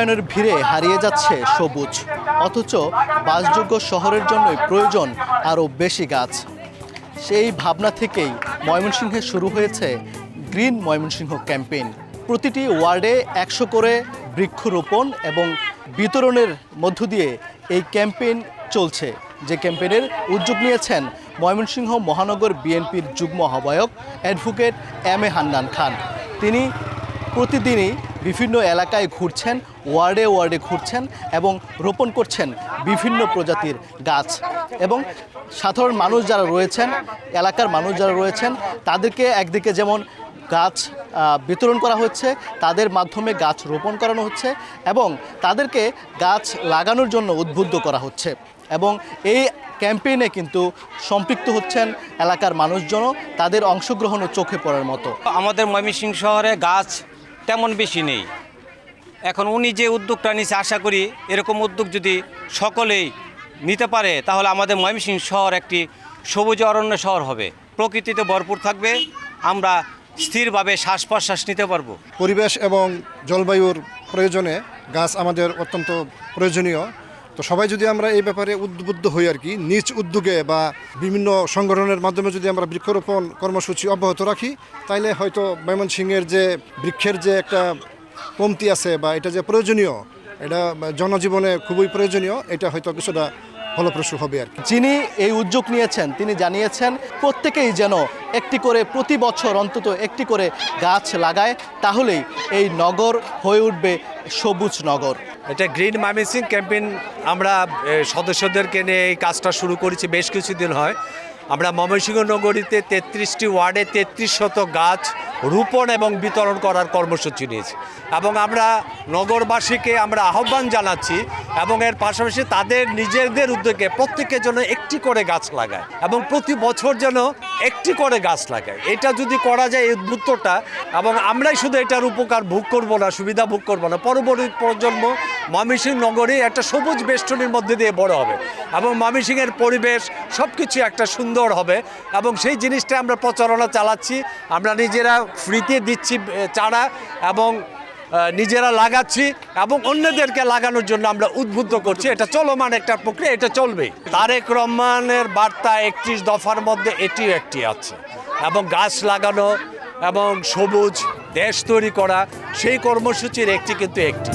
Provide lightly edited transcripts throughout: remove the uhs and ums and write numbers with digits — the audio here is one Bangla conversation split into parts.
উন্নয়নের ভিড়ে হারিয়ে যাচ্ছে সবুজ, অথচ বাসযোগ্য শহরের জন্যই প্রয়োজন আরও বেশি গাছ। সেই ভাবনা থেকেই ময়মনসিংহে শুরু হয়েছে গ্রিন ময়মনসিংহ ক্যাম্পেইন। প্রতিটি ওয়ার্ডে 100 করে বৃক্ষরোপণ এবং বিতরণের মধ্য দিয়ে এই ক্যাম্পেইন চলছে, যে ক্যাম্পেইনের উদ্যোগ নিয়েছেন ময়মনসিংহ মহানগর বিএনপির যুগ্ম আহ্বায়ক অ্যাডভোকেট এম এ হান্নান খান। তিনি প্রতিদিনই বিভিন্ন এলাকায় ঘুরছেন, ওয়ার্ডে ওয়ার্ডে ঘুরছেন এবং রোপণ করছেন বিভিন্ন প্রজাতির গাছ। এবং সাধারণ মানুষ যারা রয়েছেন, এলাকার মানুষ যারা রয়েছেন, তাদেরকে একদিকে যেমন গাছ বিতরণ করা হচ্ছে, তাদের মাধ্যমে গাছ রোপণ করানো হচ্ছে এবং তাদেরকে গাছ লাগানোর জন্য উদ্বুদ্ধ করা হচ্ছে। এবং এই ক্যাম্পেইনে কিন্তু সম্পৃক্ত হচ্ছেন এলাকার মানুষজনও, তাদের অংশগ্রহণও চোখে পড়ার মতো। আমাদের ময়মনসিংহ শহরে গাছ তেমন বেশি নেই। এখন উনি যে উদ্যোগটা নিচ্ছে, আশা করি এরকম উদ্যোগ যদি সকলেই নিতে পারে তাহলে আমাদের ময়মনসিংহ শহর একটি সবুজ অরণ্য শহর হবে, প্রকৃতিতে ভরপুর থাকবে, আমরা স্থিরভাবে শ্বাস প্রশ্বাস নিতে পারবো। পরিবেশ এবং জলবায়ুর প্রয়োজনে গাছ আমাদের অত্যন্ত প্রয়োজনীয়। তো সবাই যদি আমরা এই ব্যাপারে উদ্বুদ্ধ হই আর কি, নিজ উদ্যোগে বা বিভিন্ন সংগঠনের মাধ্যমে যদি আমরা বৃক্ষরোপণ কর্মসূচি অব্যাহত রাখি, তাইলে হয়তো ময়মনসিংহের যে বৃক্ষের যে একটা কমতি আছে বা এটা যে প্রয়োজনীয়, এটা জনজীবনে খুবই প্রয়োজনীয়, এটা হয়তো কিছুটা ফলপ্রসূ হবে আর কি। যিনি এই উদ্যোগ নিয়েছেন তিনি জানিয়েছেন প্রত্যেকেই যেন একটি করে প্রতি বছর অন্তত একটি করে গাছ লাগায়, তাহলেই এই নগর হয়ে উঠবে সবুজ নগর। এটা গ্রিন ময়মনসিংহ ক্যাম্পেইন আমরা সদস্যদেরকে নিয়ে এই কাজটা শুরু করেছি বেশ কিছুদিন হয়। আমরা ময়মনসিংহ নগরীতে 33টি ওয়ার্ডে 33শত গাছ রোপণ এবং বিতরণ করার কর্মসূচি নিয়েছি এবং আমরা নগরবাসীকে আমরা আহ্বান জানাচ্ছি এবং এর পাশাপাশি তাদের নিজেদের উদ্যোগে প্রত্যেকের জন্য একটি করে গাছ লাগায় এবং প্রতি বছর যেন একটি করে গাছ লাগায়। এটা যদি করা যায় এই উদ্বুদ্ধটা, এবং আমরাই শুধু এটার উপকার ভোগ করব না, সুবিধা ভোগ করব না, পরবর্তী প্রজন্ম ময়মনসিংহ নগরী একটা সবুজ বেষ্টনীর মধ্যে দিয়ে বড় হবে এবং ময়মনসিংহের পরিবেশ সব কিছু একটা সুন্দর হবে এবং সেই জিনিসটা আমরা প্রচারণা চালাচ্ছি। আমরা নিজেরা ফ্রিতে দিচ্ছি চারা এবং নিজেরা লাগাচ্ছি এবং অন্যদেরকে লাগানোর জন্য আমরা উদ্বুদ্ধ করছি। এটা চলমান একটা প্রক্রিয়া, এটা চলবে। তারেক রহমানের বার্তা 31 দফার মধ্যে এটিও একটি আছে এবং গাছ লাগানো এবং সবুজ দেশ তৈরি করা, সেই কর্মসূচির একটি কিন্তু একটি।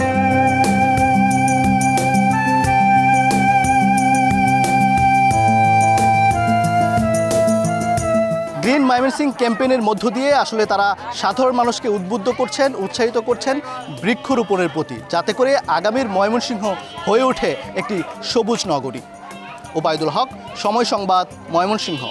গ্রিন ময়মনসিংহ ক্যাম্পেইনের মধ্য দিয়ে আসলে তারা সাধারণ মানুষকে উদ্বুদ্ধ করছেন, উৎসাহিত করছেন বৃক্ষরোপণের প্রতি, যাতে করে আগামীর ময়মনসিংহ হয়ে ওঠে একটি সবুজ নগরী। ওবায়দুল হক, সময় সংবাদ, ময়মনসিংহ।